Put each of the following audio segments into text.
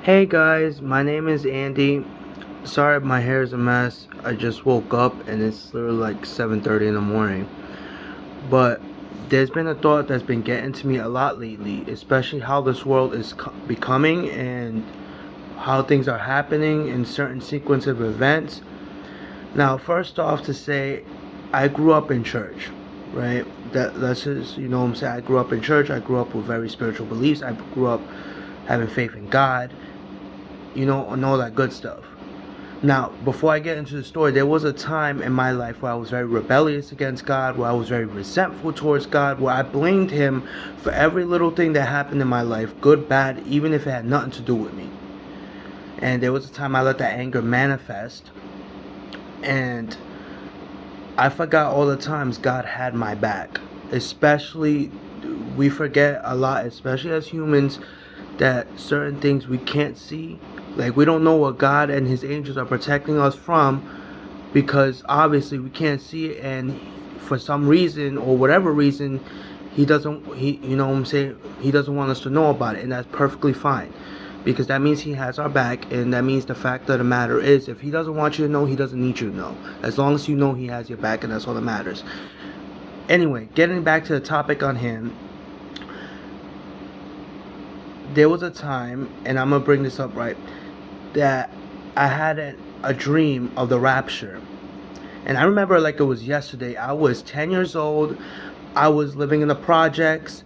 Hey guys, my name is Andy. Sorry if my hair is a mess. I just woke up and it's literally like 7:30 in the morning. But there's been a thought that's been getting to me a lot lately, especially how this world is becoming and how things are happening in certain sequence of events. Now, first off to say I grew up in church, right? That's just, what I'm saying. I grew up in church. I grew up with very spiritual beliefs. I grew up having faith in God, and all that good stuff. Now, before I get into the story, there was a time in my life where I was very rebellious against God, where I was very resentful towards God, where I blamed Him for every little thing that happened in my life, good, bad, even if it had nothing to do with me. And there was a time I let that anger manifest, and I forgot all the times God had my back. Especially, we forget a lot, especially as humans, that certain things we can't see. Like, we don't know what God and His angels are protecting us from, because obviously we can't see it, and for some reason or whatever reason, He doesn't. He doesn't want us to know about it, and that's perfectly fine, because that means He has our back, and that means the fact of the matter is, if He doesn't want you to know, He doesn't need you to know. As long as you know He has your back, and that's all that matters. Anyway, getting back to the topic on hand, there was a time, and I'm gonna bring this up right, that I had a dream of the rapture. And I remember like it was yesterday. I was 10 years old. I was living in the projects.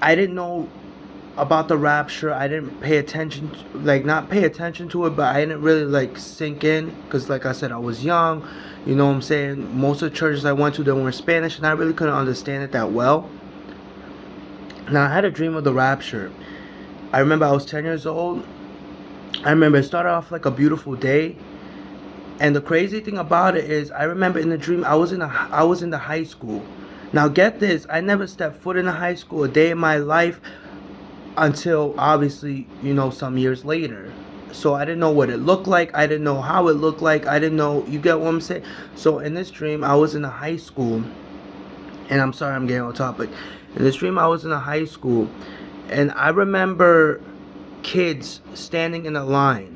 I didn't know about the rapture. I didn't pay attention, like not pay attention to it, but I didn't really like sink in, because like I said, I was young. You know what I'm saying? Most of the churches I went to, they were Spanish, and I really couldn't understand it that well. Now, I had a dream of the rapture. I remember I was 10 years old. I remember it started off like a beautiful day. And the crazy thing about it is, I remember in the dream, I was in the high school. Now get this, I never stepped foot in a high school a day in my life until obviously, some years later. So I didn't know what it looked like. I didn't know how it looked like. I didn't know, you get what I'm saying? So in this dream, I was in a high school. And I'm sorry I'm getting on topic. In this dream, I was in a high school. And I remember kids standing in a line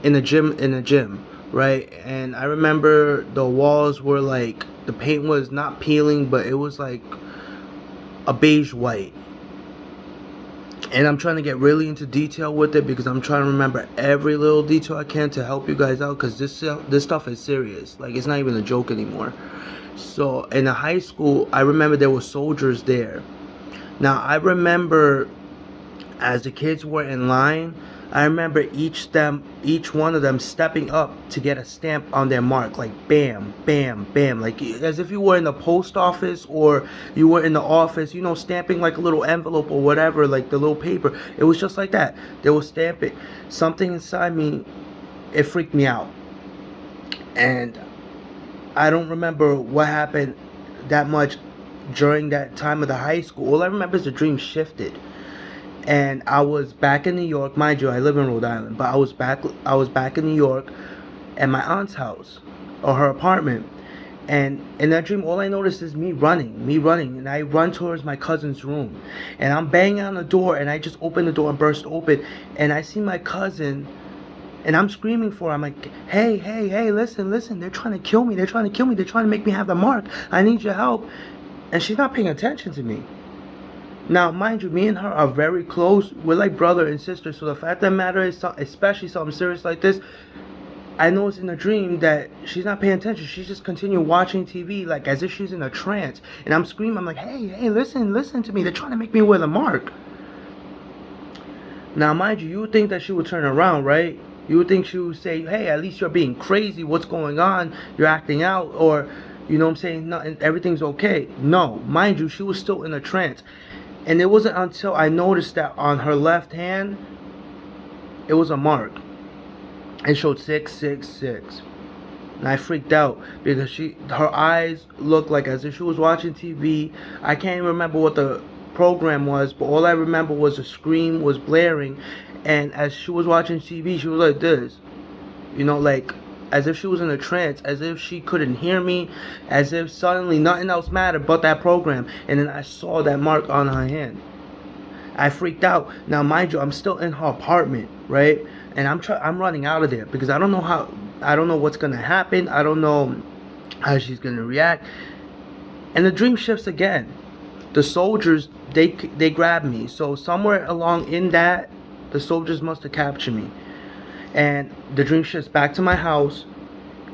in a gym, right? And I remember the walls were like, the paint was not peeling, but it was like a beige white. And I'm trying to get really into detail with it, because I'm trying to remember every little detail I can to help you guys out, because this stuff is serious. Like, it's not even a joke anymore. So in the high school, I remember there were soldiers there. Now I remember, as the kids were in line, I remember each one of them stepping up to get a stamp on their mark, like bam, bam, bam, like as if you were in the post office or you were in the office, stamping like a little envelope or whatever, like the little paper. It was just like that. They were stamping. Something inside me, it freaked me out, and I don't remember what happened that much during that time of the high school. All I remember is the dream shifted, and I was back in New York. Mind you, I live in Rhode Island, but I was back in New York at my aunt's house, or her apartment. And in that dream, all I noticed is me running, and I run towards my cousin's room, and I'm banging on the door, and I just open the door and burst open, and I see my cousin, and I'm screaming for her. I'm like, hey, hey, hey, listen, listen, they're trying to kill me, they're trying to kill me, they're trying to make me have the mark, I need your help. And she's not paying attention to me. Now, mind you, me and her are very close. We're like brother and sister. So the fact of the matter is, especially something serious like this, I noticed in the dream that she's not paying attention. She's just continue watching TV, like as if she's in a trance. And I'm screaming. I'm like, hey, hey, listen, listen to me. They're trying to make me wear the mark. Now, mind you, you would think that she would turn around, right? You would think she would say, hey, at least you're being crazy. What's going on? You're acting out. Or, you know what I'm saying? No, everything's okay. No, mind you, she was still in a trance. And it wasn't until I noticed that on her left hand, it was a mark. It showed 666. And I freaked out, because her eyes looked like as if she was watching TV. I can't even remember what the program was, but all I remember was the screen was blaring, and as she was watching TV, she was like this, like as if she was in a trance, as if she couldn't hear me, as if suddenly nothing else mattered but that program. And then I saw that mark on her hand. I freaked out. Now, mind you, I'm still in her apartment, right? And I'm running out of there because I don't know what's gonna happen. I don't know how she's gonna react. And the dream shifts again. The soldiers, they grab me. So somewhere along in that, the soldiers must have captured me. And the dream shifts back to my house,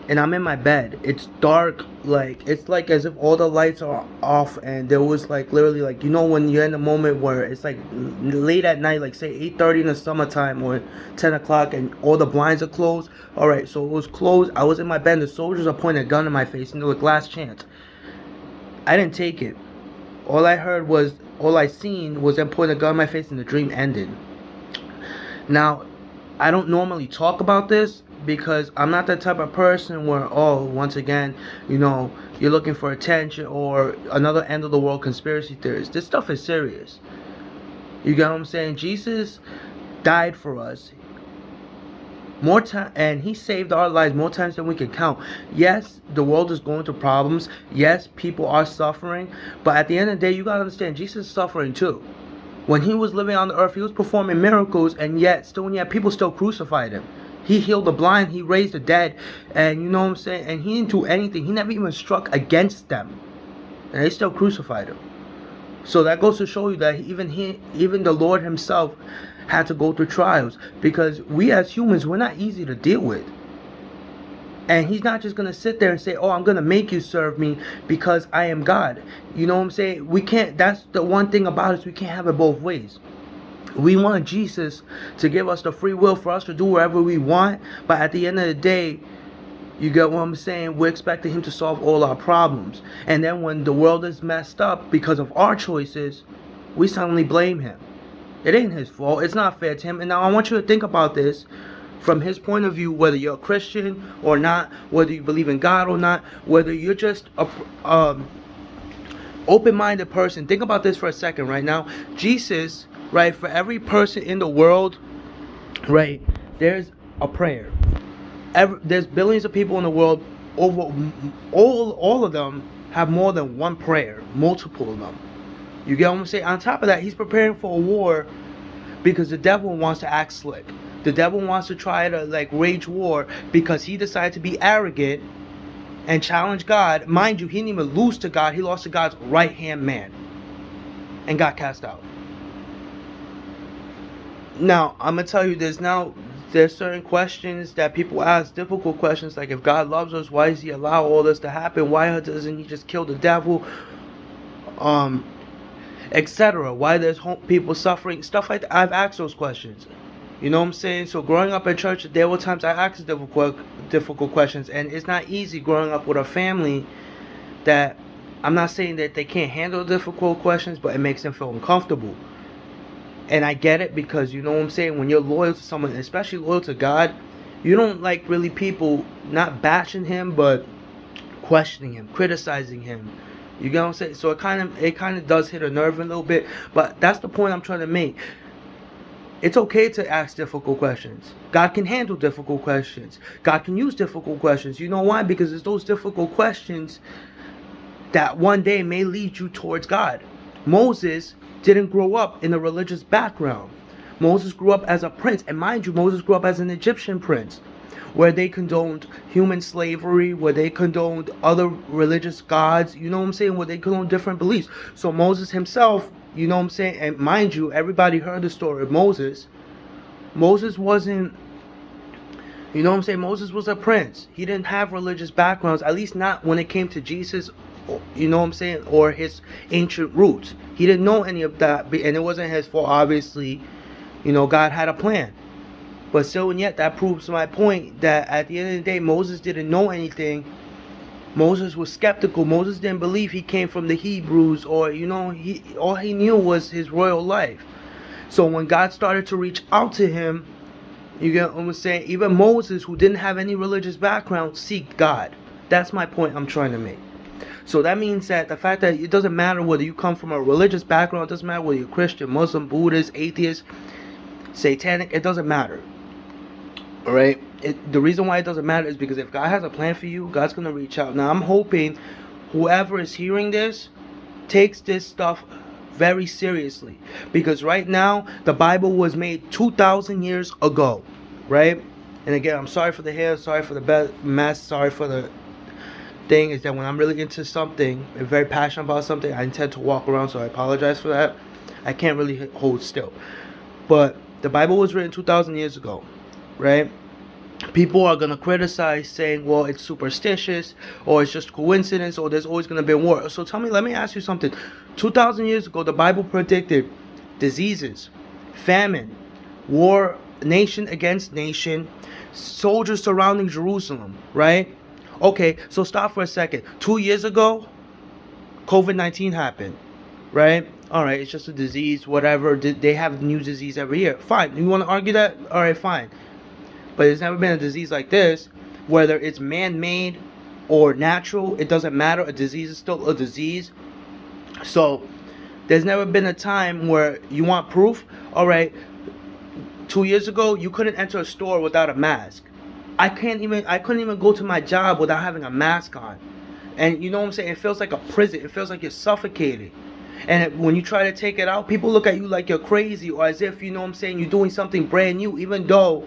and I'm in my bed. It's dark, like it's like as if all the lights are off, and there was like literally like, you know, when you're in a moment where it's like late at night, like say 8:30 in the summertime or 10 o'clock, and all the blinds are closed. All right, so it was closed. I was in my bed. The soldiers are pointing a gun in my face, and they were like, last chance. I didn't take it. All I seen was them pointing a gun in my face, and the dream ended. Now, I don't normally talk about this because I'm not the type of person where, oh, once again, you know, you're looking for attention or another end of the world conspiracy theories. This stuff is serious. You get what I'm saying? Jesus died for us more time, and he saved our lives more times than we can count. Yes, the world is going through problems. Yes, people are suffering. But at the end of the day, you gotta understand, Jesus is suffering too. When he was living on the earth, he was performing miracles, and yet people still crucified him. He healed the blind, he raised the dead, and you know what I'm saying? And he didn't do anything. He never even struck against them. And they still crucified him. So that goes to show you that even the Lord himself had to go through trials, because we as humans, we're not easy to deal with. And he's not just going to sit there and say, oh, I'm going to make you serve me because I am God. You know what I'm saying? We can't, that's the one thing about us, we can't have it both ways. We want Jesus to give us the free will for us to do whatever we want. But at the end of the day, you get what I'm saying? We're expecting him to solve all our problems. And then when the world is messed up because of our choices, we suddenly blame him. It ain't his fault. It's not fair to him. And now I want you to think about this from his point of view, whether you're a Christian or not, whether you believe in God or not, whether you're just a open-minded person. Think about this for a second right now. Jesus, right, for every person in the world, right, there's a prayer. There's billions of people in the world. Over all of them have more than one prayer, multiple of them. You get what I'm saying? On top of that, he's preparing for a war because the devil wants to act slick. The devil wants to try to like wage war because he decided to be arrogant and challenge God. Mind you, he didn't even lose to God. He lost to God's right-hand man and got cast out. Now, I'm going to tell you this. Now, there's certain questions that people ask, difficult questions, like if God loves us, why does he allow all this to happen? Why doesn't he just kill the devil? Etc. Why there's people suffering? Stuff like that. I've asked those questions. You know what I'm saying? So growing up in church, there were times I asked difficult questions, and it's not easy growing up with a family that, I'm not saying that they can't handle difficult questions, but it makes them feel uncomfortable. And I get it, because you know what I'm saying, when you're loyal to someone, especially loyal to God, you don't like really people not bashing him, but questioning him, criticizing him. You get what I'm saying? So it kind of does hit a nerve a little bit, but that's the point I'm trying to make. It's okay to ask difficult questions. God can handle difficult questions. God can use difficult questions. You know why? Because it's those difficult questions that one day may lead you towards God. Moses didn't grow up in a religious background. Moses grew up as a prince. And mind you, Moses grew up as an Egyptian prince, where they condoned human slavery, where they condoned other religious gods, you know what I'm saying, where they condoned different beliefs. So Moses himself, you know what I'm saying, and mind you, everybody heard the story of Moses. Moses wasn't, you know what I'm saying, Moses was a prince. He didn't have religious backgrounds, at least not when it came to Jesus, you know what I'm saying, or his ancient roots. He didn't know any of that, and it wasn't his fault, obviously. You know, God had a plan. But still and yet, that proves my point that at the end of the day, Moses didn't know anything. Moses was skeptical. Moses didn't believe he came from the Hebrews, or, you know, all he knew was his royal life. So when God started to reach out to him, you get what I'm saying, even Moses, who didn't have any religious background, seeked God. That's my point I'm trying to make. So that means that the fact that it doesn't matter whether you come from a religious background, it doesn't matter whether you're Christian, Muslim, Buddhist, atheist, satanic, it doesn't matter. Alright? The reason why it doesn't matter is because if God has a plan for you, God's going to reach out. Now, I'm hoping whoever is hearing this takes this stuff very seriously, because right now the Bible was made 2,000 years ago, right? And again, I'm sorry for the hair, sorry for the mess, sorry for the thing. Is that when I'm really into something and very passionate about something, I intend to walk around, so I apologize for that. I can't really hold still. But the Bible was written 2,000 years ago, right? People are going to criticize, saying, well, it's superstitious, or it's just coincidence, or there's always going to be war. So tell me, let me ask you something. 2,000 years ago, the Bible predicted diseases, famine, war, nation against nation, soldiers surrounding Jerusalem, right? Okay, so stop for a second. 2 years ago, COVID-19 happened, right? All right, it's just a disease, whatever. They have new disease every year. Fine. You want to argue that? All right, fine. But there's never been a disease like this, whether it's man-made or natural. It doesn't matter. A disease is still a disease. So there's never been a time where you want proof. All right, 2 years ago, you couldn't enter a store without a mask. I couldn't even go to my job without having a mask on. And you know what I'm saying? It feels like a prison. It feels like you're suffocating. And when you try to take it out, people look at you like you're crazy, or as if, you know what I'm saying, you're doing something brand new, even though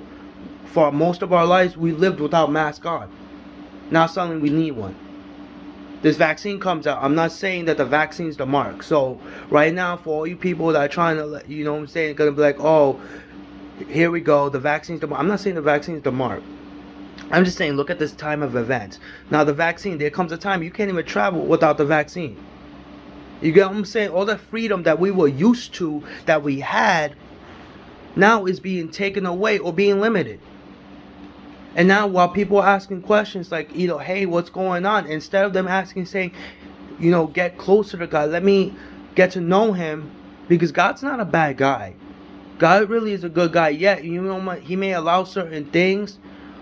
for most of our lives we lived without mask on. Now suddenly we need one. This vaccine comes out. I'm not saying that the vaccine's the mark. So right now, for all you people that are trying to, you know what I'm saying, gonna be like, oh, here we go, the vaccine's the mark. I'm not saying the vaccine's the mark. I'm just saying, look at this time of events. Now the vaccine, there comes a time you can't even travel without the vaccine. You get what I'm saying? All the freedom that we were used to, that we had, now is being taken away or being limited. And now while people are asking questions like, you know, hey, what's going on? Instead of them asking, saying, you know, get closer to God. Let me get to know him, because God's not a bad guy. God really is a good guy. Yeah, you know, he may allow certain things,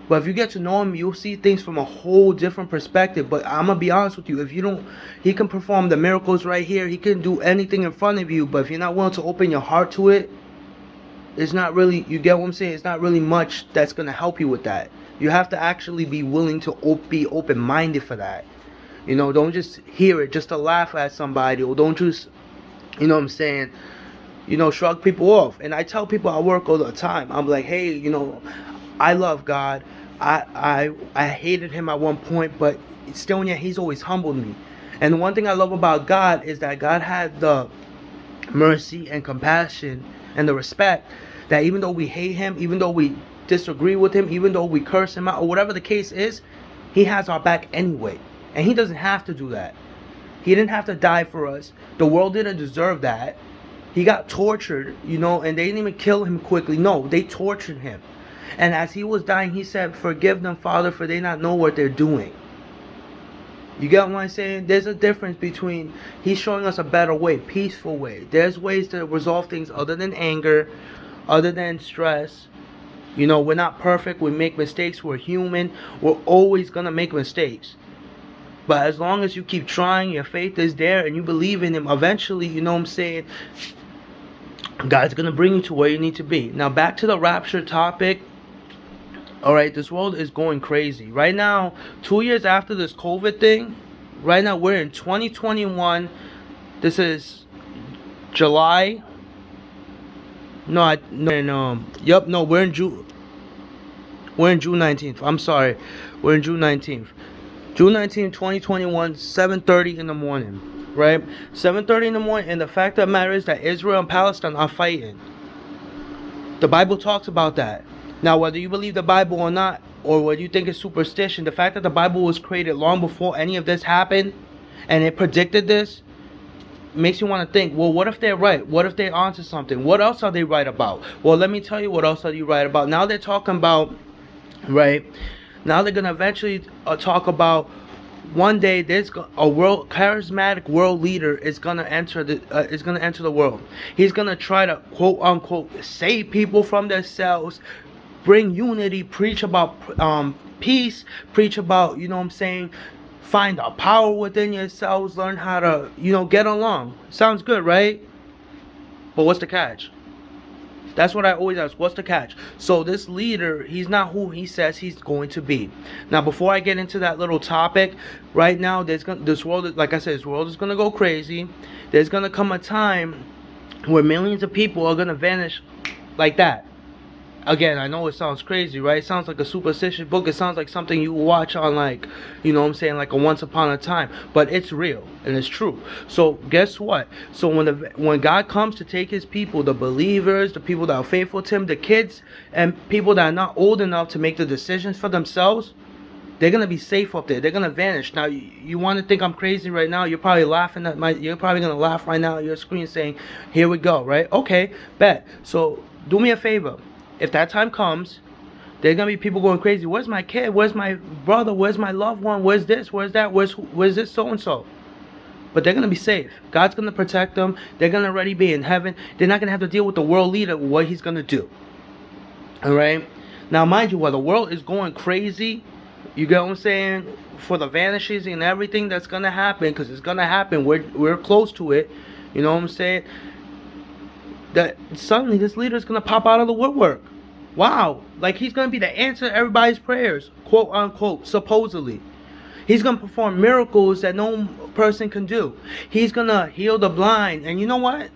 but if you get to know him, you'll see things from a whole different perspective. But I'm going to be honest with you. If you don't, he can perform the miracles right here. He can do anything in front of you. But if you're not willing to open your heart to it, it's not really, you get what I'm saying? It's not really much that's going to help you with that. You have to actually be willing to be open-minded for that. You know, don't just hear it just to laugh at somebody, or don't just, you know what I'm saying, you know, shrug people off. And I tell people I work all the time, I'm like, hey, you know, I love God. I hated him at one point, but still, yeah, he's always humbled me. And the one thing I love about God is that God had the mercy and compassion and the respect that even though we hate him, even though we disagree with him, even though we curse him out, or whatever the case is, he has our back anyway. And he doesn't have to do that. He didn't have to die for us. The world didn't deserve that. He got tortured, you know, and they didn't even kill him quickly. No, they tortured him. And as he was dying, he said, forgive them, Father, for they not know what they're doing. You get what I'm saying? There's a difference between, he's showing us a better way, peaceful way. There's ways to resolve things other than anger, other than stress. You know, we're not perfect. We make mistakes. We're human. We're always going to make mistakes. But as long as you keep trying, your faith is there, and you believe in him, eventually, you know what I'm saying, God's going to bring you to where you need to be. Now, back to the rapture topic. Alright, this world is going crazy. Right now, 2 years after this COVID thing, right now we're in 2021. This is July. We're in June. We're in June 19th. I'm sorry. We're in June 19th. June 19th, 2021, 7:30 in the morning. Right? 7:30 in the morning, and the fact of the matter is that Israel and Palestine are fighting. The Bible talks about that. Now, whether you believe the Bible or not, or whether you think it's superstition, the fact that the Bible was created long before any of this happened, and it predicted this, makes you want to think, well, what if they're right? What if they're onto something? What else are they right about? Well, let me tell you what else are you right about. Now they're talking about, right, now they're going to eventually talk about one day there's a charismatic world leader is going to enter the world. He's going to try to, quote unquote, save people from themselves, bring unity, preach about peace, preach about, you know what I'm saying, find the power within yourselves, learn how to, you know, get along. Sounds good, right? But what's the catch? That's what I always ask. What's the catch? So this leader, he's not who he says he's going to be. Now, before I get into that little topic, right now, this world, like I said, this world is gonna go crazy. There's gonna come a time where millions of people are gonna vanish like that. Again, I know it sounds crazy, right? It sounds like a superstitious book. It sounds like something you watch on, like, you know what I'm saying, like a Once Upon a Time. But it's real and it's true. So guess what? So when God comes to take his people, the believers, the people that are faithful to him, the kids and people that are not old enough to make the decisions for themselves, they're gonna be safe up there. They're gonna vanish. Now, you want to think I'm crazy right now? You're probably laughing at You're probably gonna laugh right now at your screen, saying, "Here we go." Right? Okay, bet. So do me a favor. If that time comes, there's gonna be people going crazy. Where's my kid? Where's my brother? Where's my loved one? Where's this? Where's that? Where's this so and so? But they're gonna be safe. God's gonna protect them. They're gonna already be in heaven. They're not gonna have to deal with the world leader. What he's gonna do? All right. Now, mind you, while the world is going crazy, you get what I'm saying? For the vanishes and everything that's gonna happen, because it's gonna happen. We're close to it. You know what I'm saying? That suddenly this leader is gonna pop out of the woodwork. Wow, like he's gonna be the answer to everybody's prayers, quote unquote, supposedly. He's gonna perform miracles that no person can do. He's gonna heal the blind, and you know what?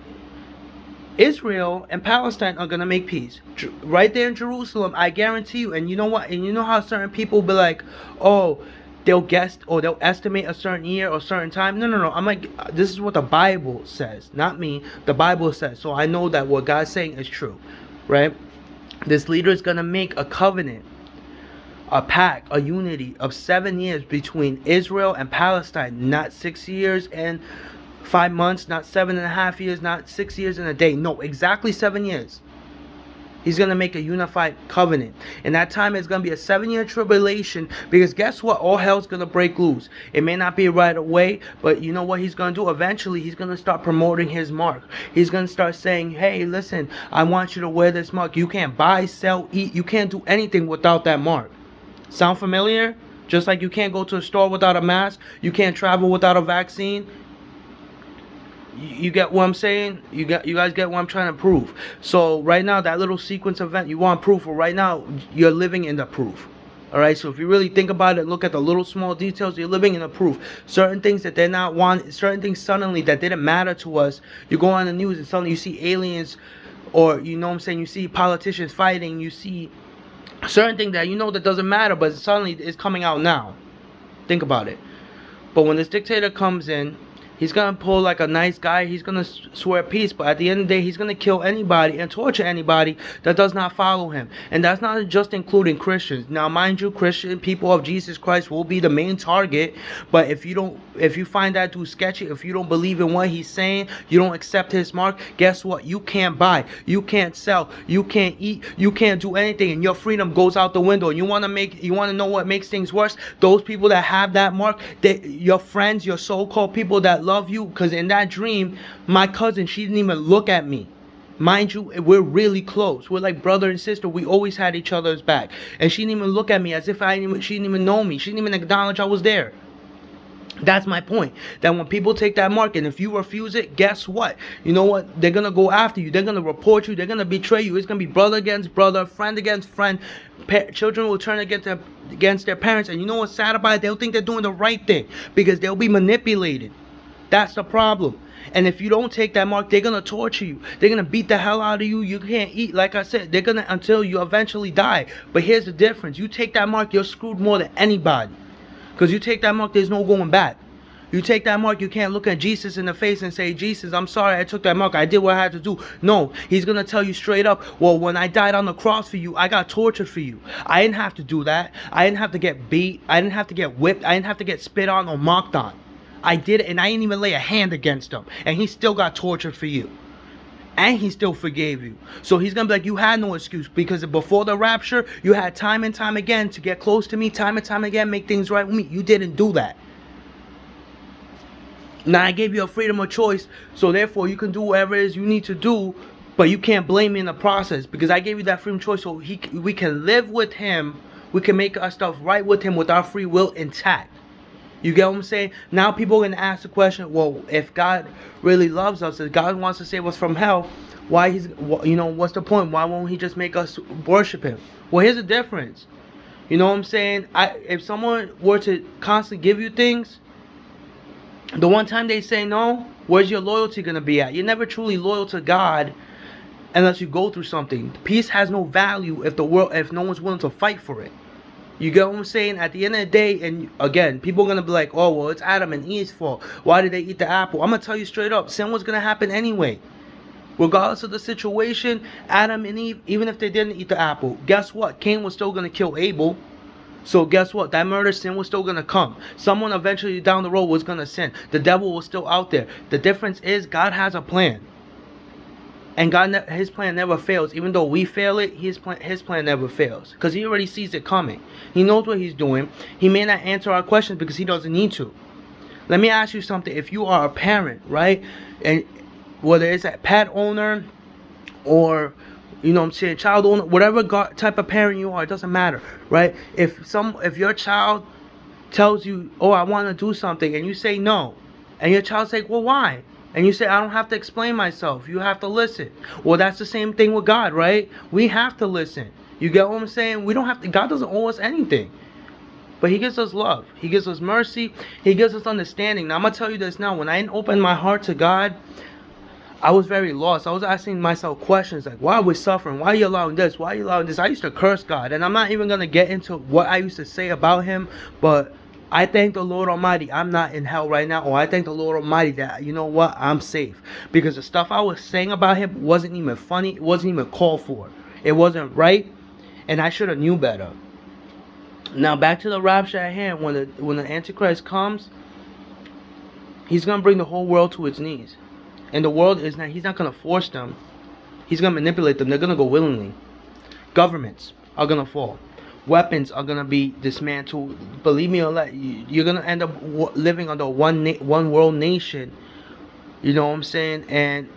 Israel and Palestine are gonna make peace right there in Jerusalem. I guarantee you. And you know what? And you know how certain people be like, oh, they'll guess or they'll estimate a certain year or certain time. No. I'm like, this is what the Bible says, not me. The Bible says. So I know that what God's saying is true, right? This leader is gonna make a covenant, a pact, a unity of 7 years between Israel and Palestine, not 6 years and 5 months, not 7.5 years, not 6 years and a day. No, exactly 7 years. He's going to make a unified covenant. And that time is going to be a 7-year tribulation, because guess what? All hell's going to break loose. It may not be right away, but you know what he's going to do? Eventually, he's going to start promoting his mark. He's going to start saying, hey, listen, I want you to wear this mark. You can't buy, sell, eat. You can't do anything without that mark. Sound familiar? Just like you can't go to a store without a mask. You can't travel without a vaccine. You get what I'm saying? You guys get what I'm trying to prove. So right now, that little sequence event, you want proof. Well, right now, you're living in the proof. All right. So if you really think about it, look at the little small details. You're living in the proof. Certain things that they're not want. Certain things suddenly that didn't matter to us. You go on the news and suddenly you see aliens, or you know what I'm saying. You see politicians fighting. You see certain thing that you know that doesn't matter, but suddenly it's coming out now. Think about it. But when this dictator comes in, he's going to pull like a nice guy. He's going to swear peace. But at the end of the day, he's going to kill anybody and torture anybody that does not follow him. And that's not just including Christians. Now, mind you, Christian people of Jesus Christ will be the main target. But if you find that dude sketchy, if you don't believe in what he's saying, you don't accept his mark, guess what? You can't buy. You can't sell. You can't eat. You can't do anything. And your freedom goes out the window. You want to know what makes things worse? Those people that have that mark, your friends, your so-called people that love you, because in that dream, my cousin, she didn't even look at me. Mind you, we're really close. We're like brother and sister. We always had each other's back. And she didn't even look at me as if she didn't even know me. She didn't even acknowledge I was there. That's my point. That when people take that mark, and if you refuse it, guess what? You know what? They're going to go after you. They're going to report you. They're going to betray you. It's going to be brother against brother, friend against friend. Children will turn against their parents. And you know what's sad about it? They'll think they're doing the right thing, because they'll be manipulated. That's the problem. And if you don't take that mark, they're going to torture you. They're going to beat the hell out of you. You can't eat. Like I said, they're going to, until you eventually die. But here's the difference. You take that mark, you're screwed more than anybody. Because you take that mark, there's no going back. You take that mark, you can't look at Jesus in the face and say, Jesus, I'm sorry I took that mark. I did what I had to do. No, he's going to tell you straight up, well, when I died on the cross for you, I got tortured for you. I didn't have to do that. I didn't have to get beat. I didn't have to get whipped. I didn't have to get spit on or mocked on. I did it, and I didn't even lay a hand against him. And he still got tortured for you. And he still forgave you. So he's going to be like, you had no excuse, because before the rapture, you had time and time again to get close to me, time and time again, make things right with me. You didn't do that. Now I gave you a freedom of choice, so therefore you can do whatever it is you need to do, but you can't blame me in the process, because I gave you that freedom of choice so we can live with him. We can make our stuff right with him with our free will intact. You get what I'm saying? Now people are going to ask the question, well, if God really loves us, if God wants to save us from hell, Why what's the point? Why won't he just make us worship him? Well, here's the difference. You know what I'm saying? If someone were to constantly give you things, the one time they say no, where's your loyalty gonna be at? You're never truly loyal to God unless you go through something. Peace has no value if no one's willing to fight for it. You get what I'm saying? At the end of the day, and again, people are going to be like, oh, well, it's Adam and Eve's fault. Why did they eat the apple? I'm going to tell you straight up, sin was going to happen anyway. Regardless of the situation, Adam and Eve, even if they didn't eat the apple, guess what? Cain was still going to kill Abel. So guess what? That murder sin was still going to come. Someone eventually down the road was going to sin. The devil was still out there. The difference is God has a plan. And his plan never fails. Even though we fail it, his plan never fails. Because he already sees it coming. He knows what he's doing. He may not answer our questions because he doesn't need to. Let me ask you something. If you are a parent, right? And whether it's a pet owner or, child owner, whatever type of parent you are, it doesn't matter, right? If your child tells you, oh, I want to do something, and you say no, and your child's like, well, why? And you say, I don't have to explain myself. You have to listen. Well, that's the same thing with God, right? We have to listen. You get what I'm saying? We don't have to. God doesn't owe us anything. But he gives us love. He gives us mercy. He gives us understanding. Now, I'm going to tell you this now. When I opened my heart to God, I was very lost. I was asking myself questions like, why are we suffering? Why are you allowing this? Why are you allowing this? I used to curse God. And I'm not even going to get into what I used to say about him. But I thank the Lord Almighty I'm not in hell right now. Or I thank the Lord Almighty that, you know what, I'm safe. Because the stuff I was saying about him wasn't even funny. It wasn't even called for. It wasn't right. And I should have knew better. Now back to the rapture at hand. When the Antichrist comes, he's going to bring the whole world to its knees. And the world he's not going to force them. He's going to manipulate them. They're going to go willingly. Governments are going to fall. Weapons are going to be dismantled. Believe me or not, you're going to end up living under one world nation. You know what I'm saying? And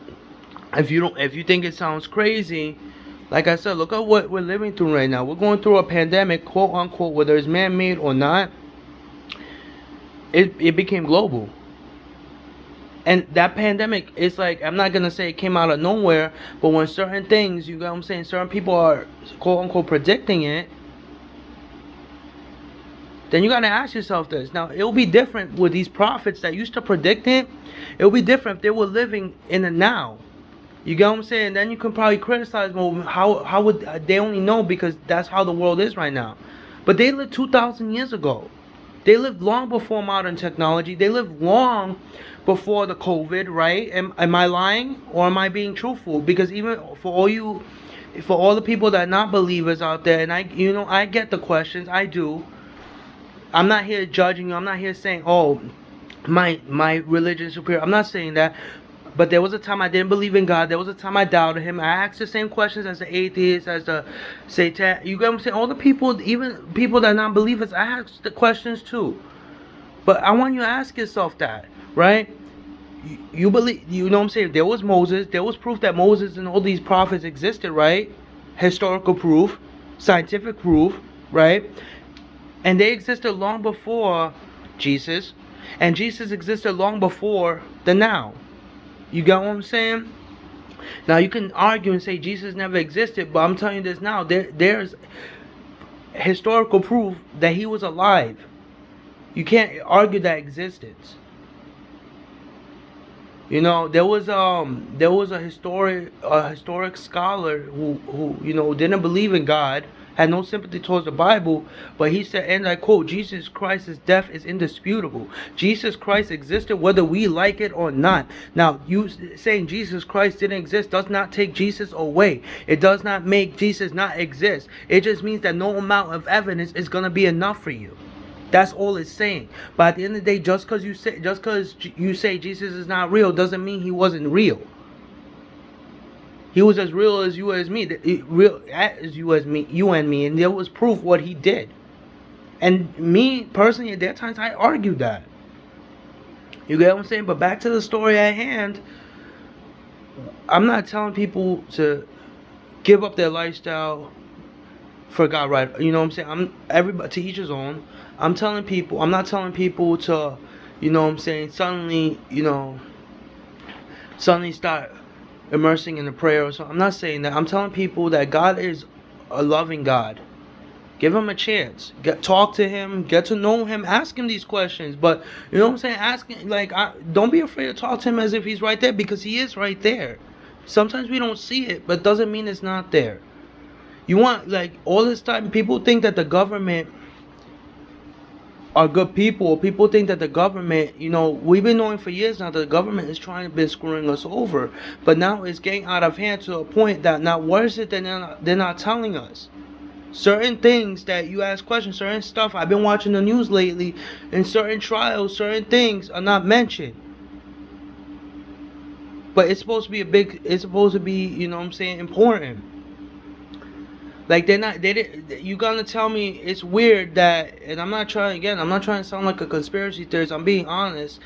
if you think it sounds crazy, like I said, look at what we're living through right now. We're going through a pandemic, quote unquote, whether it's man-made or not. It became global. And that pandemic, it's like, I'm not going to say it came out of nowhere, but when certain things, you know what I'm saying, certain people are, quote unquote, predicting it, then you got to ask yourself this. Now, it'll be different with these prophets that used to predict it. It'll be different if they were living in the now. You get what I'm saying? Then you can probably criticize, well, how would they only know because that's how the world is right now. But they lived 2,000 years ago. They lived long before modern technology. They lived long before the COVID, right? Am I lying or am I being truthful? Because even for all the people that are not believers out there, and I get the questions, I do. I'm not here judging you. I'm not here saying, oh, my religion is superior. I'm not saying that. But there was a time I didn't believe in God. There was a time I doubted him. I asked the same questions as the atheists, as the Satan. You get what I'm saying? All the people, even people that are not believers, I asked the questions too. But I want you to ask yourself that, right? You believe, you know what I'm saying? There was Moses. There was proof that Moses and all these prophets existed, right? Historical proof, scientific proof, right? And they existed long before Jesus. And Jesus existed long before the now. You got what I'm saying? Now you can argue and say Jesus never existed, but I'm telling you this now. There's historical proof that he was alive. You can't argue that existence. You know, there was a historic scholar who didn't believe in God, had no sympathy towards the Bible, but he said, and I quote, Jesus Christ's death is indisputable. Jesus Christ existed whether we like it or not. Now, you saying Jesus Christ didn't exist does not take Jesus away. It does not make Jesus not exist. It just means that no amount of evidence is going to be enough for you. That's all it's saying. But at the end of the day, just because you say Jesus is not real doesn't mean he wasn't real. He was as real as you as me, real as you and me, and there was proof what he did. And me personally, at that times I argued that. You get what I'm saying? But back to the story at hand, I'm not telling people to give up their lifestyle for God, right? You know what I'm saying? Everybody to each his own. I'm not telling people to, you know what I'm saying, suddenly start immersing in a prayer or something. I'm not saying that. I'm telling people that God is a loving God. Give him a chance. Talk to him. Get to know him. Ask him these questions. But you know what I'm saying? Ask him, don't be afraid to talk to him as if he's right there, because he is right there. Sometimes we don't see it, but doesn't mean it's not there. You want, like, all this time, people think that the government are good people. People think that the government, we've been knowing for years now that the government is trying to be screwing us over. But now it's getting out of hand to a point that now what is it that they're not telling us? Certain things that you ask questions, certain stuff, I've been watching the news lately, and certain trials, certain things are not mentioned. But it's supposed to be important. Like, you're gonna tell me it's weird that, and I'm not trying to sound like a conspiracy theorist, I'm being honest.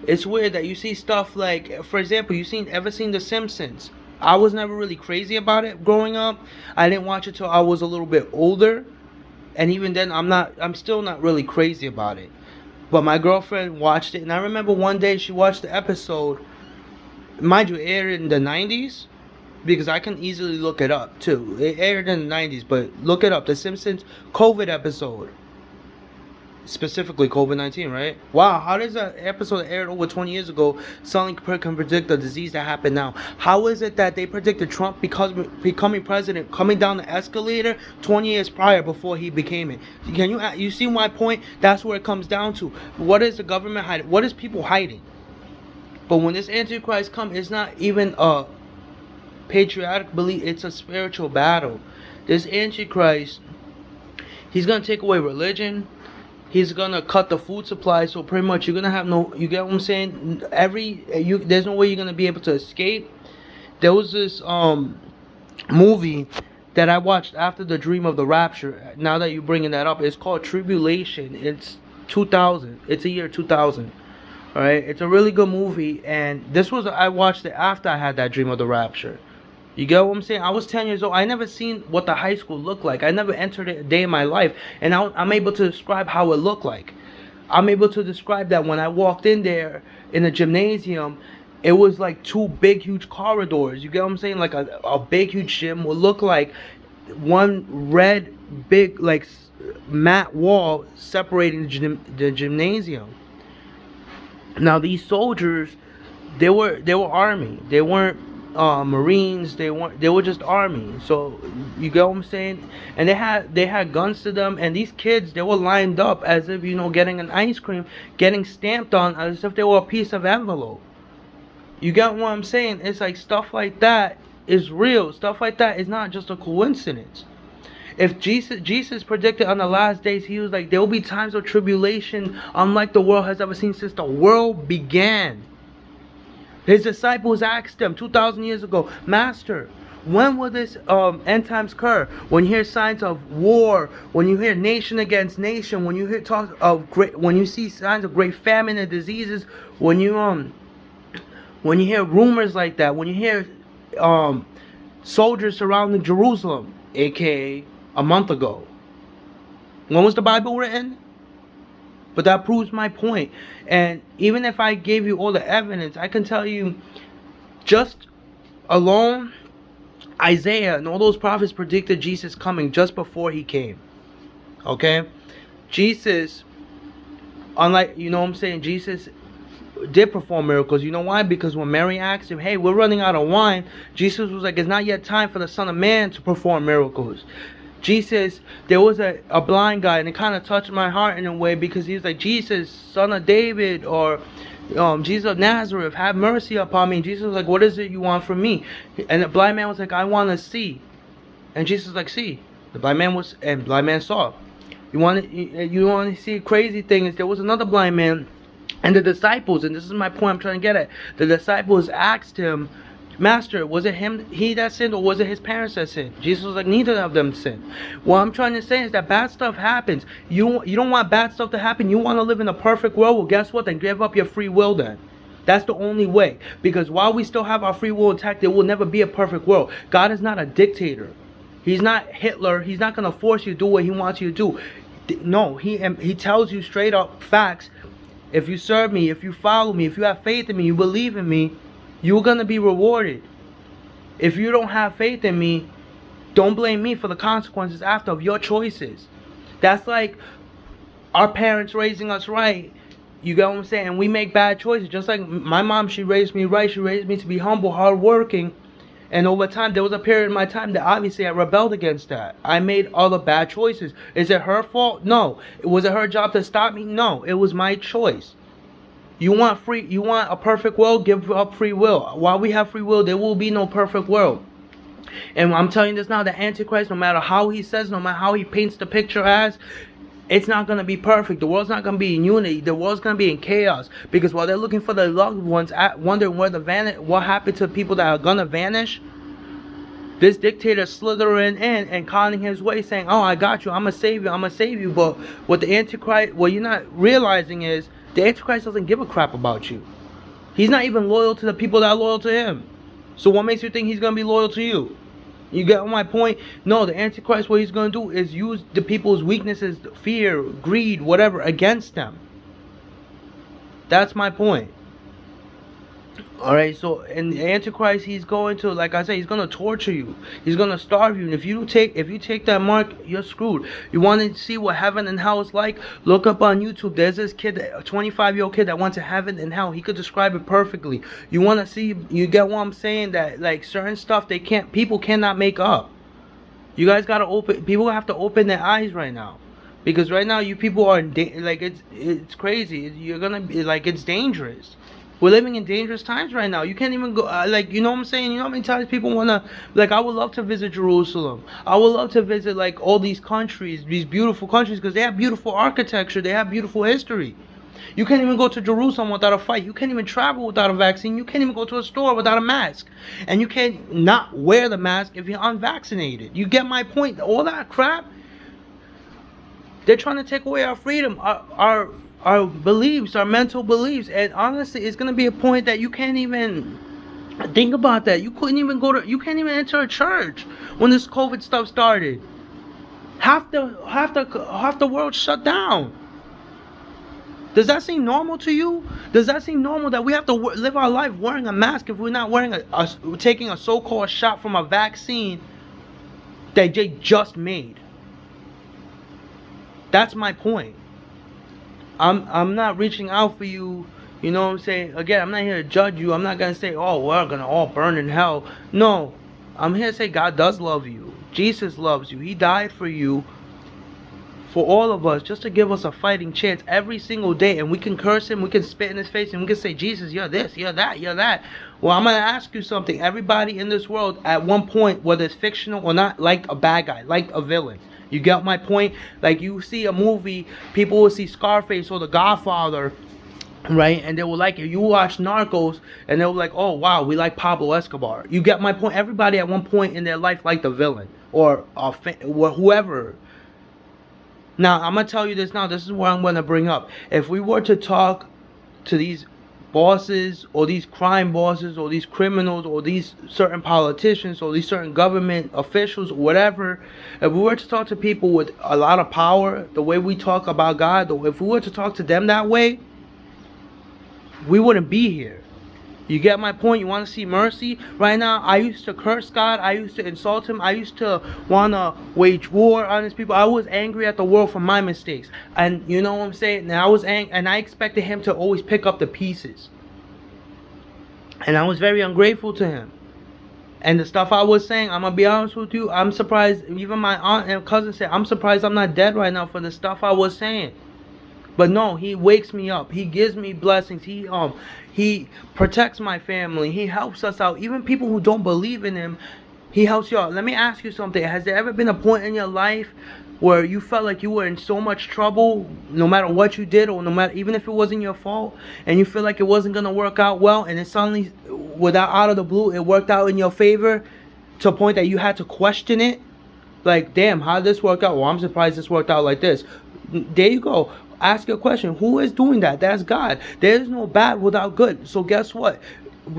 It's weird that you see stuff like, for example, ever seen The Simpsons? I was never really crazy about it growing up. I didn't watch it till I was a little bit older. And even then, I'm still not really crazy about it. But my girlfriend watched it, and I remember one day she watched the episode. Mind you, it aired in the 90s. Because I can easily look it up too. It aired in the 90s, but look it up. The Simpsons COVID episode. Specifically COVID-19, right? Wow, how does an episode that aired over 20 years ago suddenly can predict the disease that happened now? How is it that they predicted Trump becoming president, coming down the escalator 20 years prior before he became it? Can you see my point? That's where it comes down to. What is the government hiding? What is people hiding? But when this Antichrist comes, it's not even a patriotic belief, it's a spiritual battle. This Antichrist, he's gonna take away religion. He's gonna cut the food supply, so pretty much you're gonna have you get what I'm saying? There's no way you're gonna be able to escape. There was this movie that I watched after the Dream of the Rapture. Now that you're bringing that up, it's called Tribulation. It's 2000. It's the year 2000. All right, it's a really good movie, and I watched it after I had that Dream of the Rapture. You get what I'm saying? I was 10 years old. I never seen what the high school looked like. I never entered it a day in my life. And I'm able to describe how it looked like. I'm able to describe that when I walked in there in the gymnasium, it was like two big, huge corridors. You get what I'm saying? Like a big, huge gym would look like one red, big, like mat wall separating the gymnasium. Now, these soldiers, they were army. They weren't Marines. They were just army. So you get what I'm saying? And they had guns to them, and these kids, they were lined up as if getting an ice cream, getting stamped on as if they were a piece of envelope. You get what I'm saying? It's like stuff like that is real. Stuff like that is not just a coincidence. If Jesus predicted on the last days, he was like, there will be times of tribulation unlike the world has ever seen since the world began. His disciples asked him 2,000 years ago, Master, when will this end times occur? When you hear signs of war, when you hear nation against nation, when you hear when you see signs of great famine and diseases, when you hear rumors like that, when you hear soldiers surrounding Jerusalem, aka a month ago. When was the Bible written? But that proves my point. And even if I gave you all the evidence, I can tell you just alone, Isaiah and all those prophets predicted Jesus coming just before he came. Okay? Jesus, unlike, Jesus did perform miracles. You know why? Because when Mary asked him, hey, we're running out of wine, Jesus was like, it's not yet time for the Son of Man to perform miracles. Jesus, there was a blind guy, and it kind of touched my heart in a way, because he was like, Jesus, Son of David, or Jesus of Nazareth, have mercy upon me. And Jesus was like, what is it you want from me? And the blind man was like, I want to see. And Jesus was like, see. The blind man saw. You want to see crazy things? There was another blind man, and the disciples, and this is my point I'm trying to get at, the disciples asked him, Master, was it he that sinned, or was it his parents that sinned? Jesus was like, neither of them sinned. What I'm trying to say is that bad stuff happens. You don't want bad stuff to happen. You want to live in a perfect world. Well, guess what? Then give up your free will then. That's the only way. Because while we still have our free will intact, there will never be a perfect world. God is not a dictator. He's not Hitler. He's not going to force you to do what he wants you to do. No, he tells you straight up facts. If you serve me, if you follow me, if you have faith in me, you believe in me, you're going to be rewarded. If you don't have faith in me, don't blame me for the consequences after of your choices. That's like our parents raising us right. You get what I'm saying? And we make bad choices. Just like my mom, she raised me right. She raised me to be humble, hardworking. And over time, there was a period in my time that obviously I rebelled against that. I made other bad choices. Is it her fault? No. Was it her job to stop me? No. It was my choice. You want a perfect world? Give up free will. While we have free will, there will be no perfect world. And I'm telling you this now, the Antichrist, no matter how he says, no matter how he paints the picture as, it's not going to be perfect. The world's not going to be in unity. The world's going to be in chaos. Because while they're looking for their loved ones, wondering what happened to people that are going to vanish, this dictator slithering in and conning his way, saying, oh, I got you, I'm going to save you, I'm going to save you. But what the Antichrist, what you're not realizing is, the Antichrist doesn't give a crap about you. He's not even loyal to the people that are loyal to him. So what makes you think he's going to be loyal to you? You get my point? No, the Antichrist, what he's going to do is use the people's weaknesses, fear, greed, whatever, against them. That's my point. Alright, so in the Antichrist, he's going to, like I said, he's going to torture you. He's going to starve you. And if you take that mark, you're screwed. You want to see what heaven and hell is like? Look up on YouTube. There's this kid, a 25-year-old kid that went to heaven and hell. He could describe it perfectly. You want to see, you get what I'm saying? That like certain stuff people cannot make up. You guys got to people have to open their eyes right now. Because right now you people are, like, it's crazy. You're going to be, like, it's dangerous. We're living in dangerous times right now. You can't even go, like, you know what I'm saying? You know how many times people want to, like, I would love to visit Jerusalem. I would love to visit, like, all these countries, these beautiful countries, because they have beautiful architecture. They have beautiful history. You can't even go to Jerusalem without a fight. You can't even travel without a vaccine. You can't even go to a store without a mask. And you can't not wear the mask if you're unvaccinated. You get my point? All that crap, they're trying to take away our freedom, our beliefs, our mental beliefs. And honestly, it's going to be a point that you can't even think about that. You can't even enter a church when this COVID stuff started. Half the world shut down. Does that seem normal to you? Does that seem normal that we have to live our life wearing a mask if we're not wearing taking a so-called shot from a vaccine that they just made? That's my point. I'm not reaching out for you, you know what I'm saying? Again, I'm not here to judge you. I'm not going to say, oh, we're going to all burn in hell. No, I'm here to say God does love you. Jesus loves you. He died for you, for all of us, just to give us a fighting chance every single day. And we can curse him, we can spit in his face, and we can say, Jesus, you're this, you're that, you're that. Well, I'm going to ask you something. Everybody in this world, at one point, whether it's fictional or not, like a bad guy, like a villain. You get my point? Like, you see a movie, people will see Scarface or The Godfather, right? And they will like it. You watch Narcos, and they'll be like, oh, wow, we like Pablo Escobar. You get my point? Everybody at one point in their life liked the villain or whoever. Now, I'm going to tell you this now. This is what I'm going to bring up. If we were to talk to these bosses or these crime bosses or these criminals or these certain politicians or these certain government officials, whatever, if we were to talk to people with a lot of power, the way we talk about God, if we were to talk to them that way, we wouldn't be here. You get my point? You want to see mercy? Right now, I used to curse God. I used to insult him. I used to want to wage war on his people. I was angry at the world for my mistakes. And you know what I'm saying? And I was angry, and I expected him to always pick up the pieces. And I was very ungrateful to him. And the stuff I was saying, I'm going to be honest with you, I'm surprised. Even my aunt and cousin said, I'm surprised I'm not dead right now for the stuff I was saying. But no, he wakes me up. He gives me blessings. He protects my family. He helps us out. Even people who don't believe in him, he helps you out. Let me ask you something. Has there ever been a point in your life where you felt like you were in so much trouble, no matter what you did, or no matter, even if it wasn't your fault, and you feel like it wasn't going to work out well, and it suddenly, out of the blue, it worked out in your favor to a point that you had to question it? Like, damn, how did this work out? Well, I'm surprised this worked out like this. There you go. Ask your question. Who is doing that? That's God. There is no bad without good. So guess what?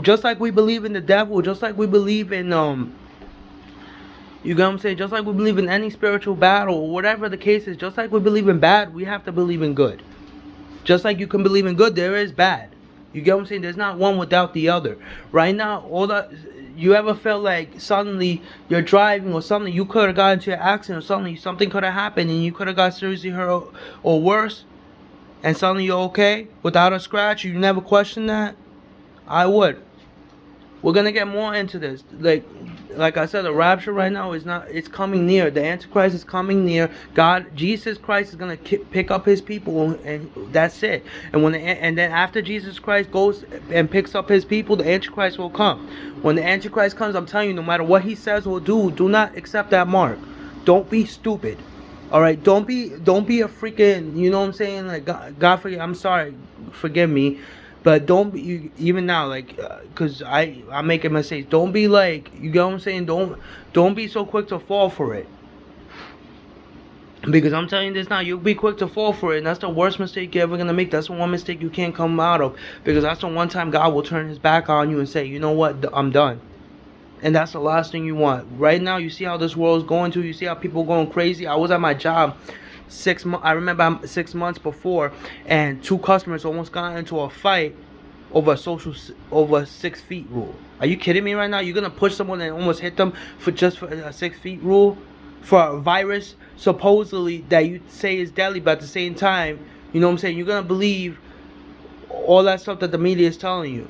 Just like we believe in the devil, just like we believe in you get what I'm saying? Just like we believe in any spiritual battle or whatever the case is, just like we believe in bad, we have to believe in good. Just like you can believe in good, there is bad. You get what I'm saying? There's not one without the other. Right now, all that you ever felt like suddenly you're driving or something, you could have got into an accident or something could have happened and you could have got seriously hurt or worse, and suddenly you're okay without a scratch? You never questioned that? I would. We're gonna get more into this. Like I said, the rapture right now is not. It's coming near. The Antichrist is coming near. Jesus Christ is gonna pick up His people, and that's it. And then after Jesus Christ goes and picks up His people, the Antichrist will come. When the Antichrist comes, I'm telling you, no matter what he says or do not accept that mark. Don't be stupid. All right. Don't be a freaking. You know what I'm saying? Like God forgive. I'm sorry. Forgive me. But don't be, even now, like, cause I'm making mistakes. Don't be like, you get what I'm saying? Don't be so quick to fall for it. Because I'm telling you this now, you'll be quick to fall for it, and that's the worst mistake you're ever gonna make. That's the one mistake you can't come out of, because that's the one time God will turn His back on you and say, you know what, I'm done. And that's the last thing you want. Right now, you see how this world is going to. You see how people are going crazy. I was at my job. I remember 6 months before, and 2 customers almost got into a fight over 6 feet rule. Are you kidding me right now? You're gonna push someone and almost hit them for a 6 feet rule, for a virus supposedly that you say is deadly, but at the same time, you know what I'm saying, you're gonna believe all that stuff that the media is telling you.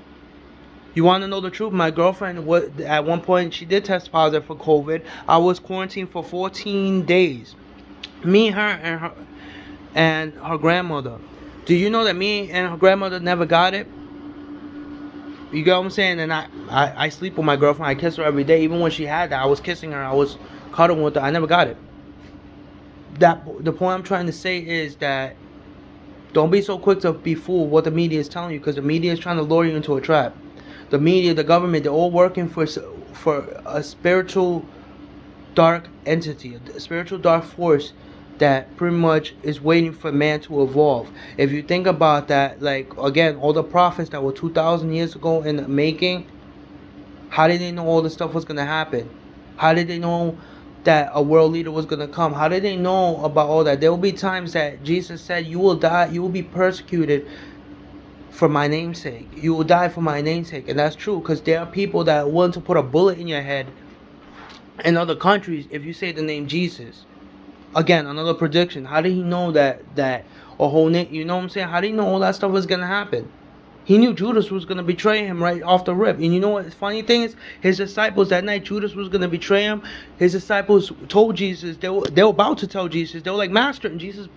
You want to know the truth? My girlfriend, at one point, she did test positive for COVID. I was quarantined for 14 days. Me, her, and her grandmother. Do you know that me and her grandmother never got it? You get what I'm saying? And I sleep with my girlfriend. I kiss her every day. Even when she had that, I was kissing her. I was cuddling with her. I never got it. The point I'm trying to say is that don't be so quick to be fooled what the media is telling you, because the media is trying to lure you into a trap. The media, the government, they're all working for a spiritual dark entity, a spiritual dark force that pretty much is waiting for man to evolve. If you think about that, like, again, all the prophets that were 2,000 years ago in the making, how did they know all this stuff was going to happen? How did they know that a world leader was going to come? How did they know about all that? There will be times that Jesus said, you will die, you will be persecuted for my name's sake. You will die for my name's sake. And that's true, because there are people that are willing to put a bullet in your head in other countries if you say the name Jesus. Again, another prediction. How did he know that a whole name, you know what I'm saying? How did he know all that stuff was going to happen? He knew Judas was going to betray him right off the rip. And you know what the funny thing is? His disciples, that night Judas was going to betray him, his disciples told Jesus, they were about to tell Jesus, they were like, Master, and Jesus,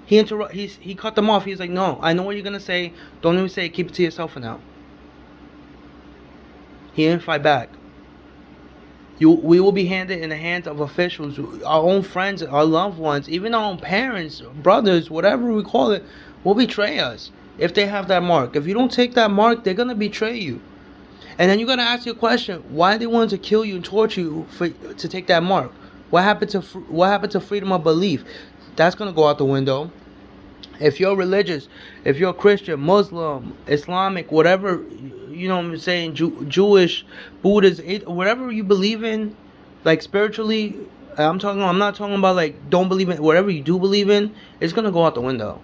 he cut them off. He's like, no, I know what you're going to say. Don't even say it. Keep it to yourself for now. He didn't fight back. We will be handed in the hands of officials, our own friends, our loved ones, even our own parents, brothers, whatever we call it, will betray us if they have that mark. If you don't take that mark, they're going to betray you. And then you're going to ask your question, why they wanted to kill you and torture you to take that mark? What happened to freedom of belief? That's going to go out the window. If you're religious, if you're Christian, Muslim, Islamic, whatever, you know what I'm saying, Jewish, Buddhist, whatever you believe in, like spiritually, I'm not talking about like don't believe in, whatever you do believe in, it's going to go out the window.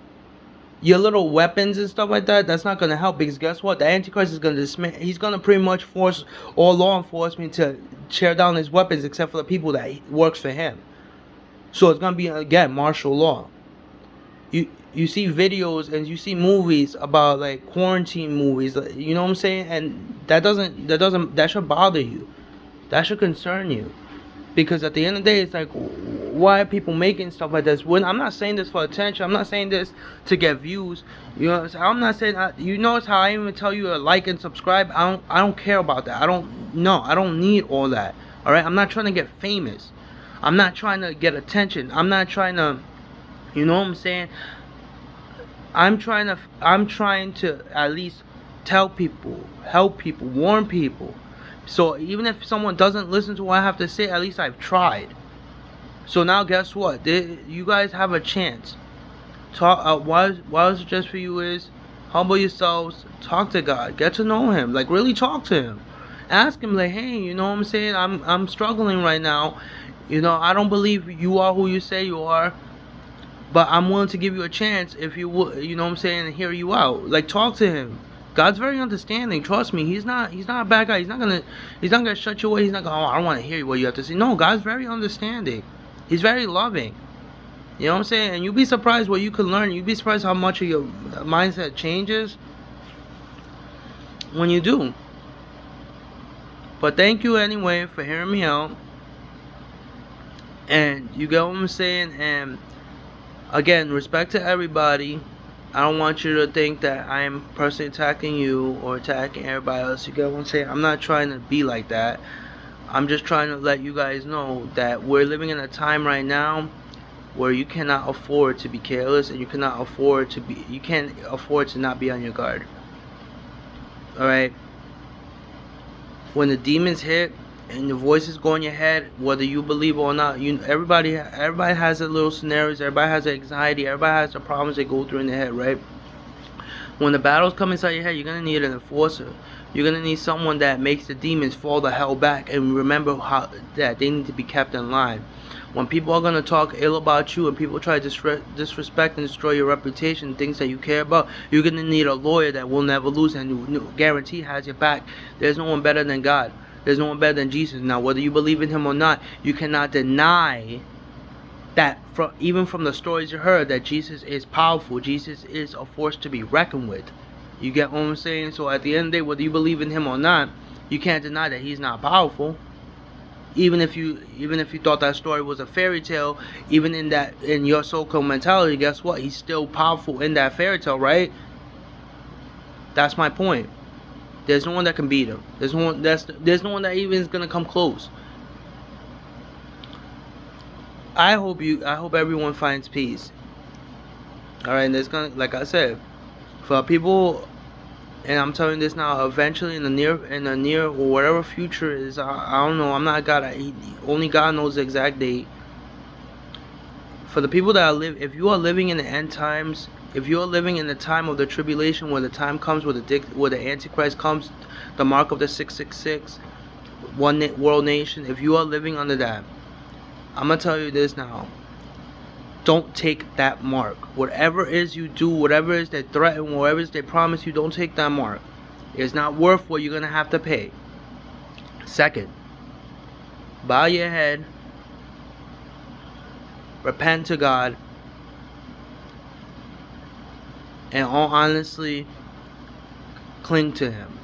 Your little weapons and stuff like that, that's not going to help, because guess what? The Antichrist is going to he's going to pretty much force all law enforcement to tear down his weapons except for the people that works for him. So it's going to be, again, martial law. You see videos and you see movies about like quarantine movies, you know what I'm saying? And that should bother you. That should concern you. Because at the end of the day, it's like, why are people making stuff like this? When I'm not saying this for attention, I'm not saying this to get views. You know, I'm not saying, you notice how I even tell you to like and subscribe. I don't care about that. I don't need all that. All right, I'm not trying to get famous. I'm not trying to get attention. I'm not trying to, you know what I'm saying? I'm trying to at least tell people, help people, warn people. So even if someone doesn't listen to what I have to say, at least I've tried. So now guess what? You guys have a chance. What I suggest for you is humble yourselves, talk to God, get to know Him, like really talk to Him. Ask Him, like, hey, you know what I'm saying? I'm struggling right now. You know, I don't believe you are who you say you are, but I'm willing to give you a chance if you would, you know what I'm saying, and hear you out. Like, talk to Him. God's very understanding. Trust me. He's not a bad guy. He's not gonna shut you away. He's not gonna, oh, I don't want to hear what you have to say. No, God's very understanding. He's very loving. You know what I'm saying? And you'd be surprised what you can learn. You'd be surprised how much of your mindset changes when you do. But thank you anyway for hearing me out. And you get what I'm saying? And again, respect to everybody. I don't want you to think that I am personally attacking you or attacking everybody else. You get what I'm saying? I'm not trying to be like that. I'm just trying to let you guys know that we're living in a time right now where you cannot afford to be careless, and you can't afford to not be on your guard. Alright? When the demons hit and the voices go in your head, whether you believe or not, everybody has their little scenarios, everybody has their anxiety, everybody has the problems they go through in their head, right? When the battles come inside your head, you're gonna need an enforcer. You're gonna need someone that makes the demons fall the hell back and remember that they need to be kept in line. When people are gonna talk ill about you and people try to disrespect and destroy your reputation, things that you care about, you're gonna need a lawyer that will never lose and guarantee has your back. There's no one better than God. There's no one better than Jesus. Now, whether you believe in him or not, you cannot deny that even from the stories you heard, that Jesus is powerful. Jesus is a force to be reckoned with. You get what I'm saying? So at the end of the day, whether you believe in him or not, you can't deny that he's not powerful. Even if you thought that story was a fairy tale, even in your so-called mentality, guess what? He's still powerful in that fairy tale, right? That's my point. There's no one that can beat him. There's no one that even is gonna come close. I hope everyone finds peace. All right, and there's gonna, like I said, for people, and I'm telling you this now, eventually in the near or whatever future is, I don't know. I'm not God. Only God knows the exact date. For the people that if you are living in the end times, if you are living in the time of the tribulation, where the time comes where the Antichrist comes, the mark of the 666, one world nation, if you are living under that, I'm gonna tell you this now. Don't take that mark. Whatever it is you do, whatever it is they threaten, whatever it is they promise you, don't take that mark. It's not worth what you're gonna have to pay. Second, bow your head, repent to God, and all honestly, cling to him.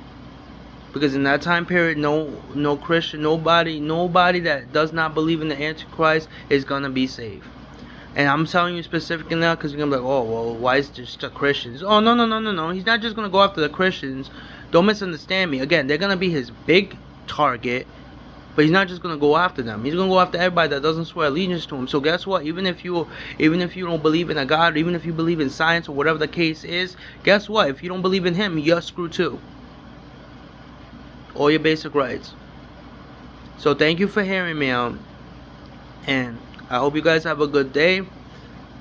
Because in that time period, no Christian, nobody that does not believe in the Antichrist is gonna be saved. And I'm telling you specifically now, because you're gonna be like, oh well, why is it just the Christians? Oh no. He's not just gonna go after the Christians. Don't misunderstand me. Again, they're gonna be his big target, but he's not just gonna go after them. He's gonna go after everybody that doesn't swear allegiance to him. So guess what? Even if you don't believe in a God, even if you believe in science or whatever the case is, guess what? If you don't believe in him, you're screwed too. All your basic rights. So thank you for hearing me out, and I hope you guys have a good day. You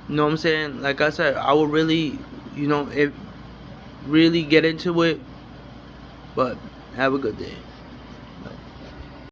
know what I'm saying? Like I said, I will really, really get into it, but have a good day.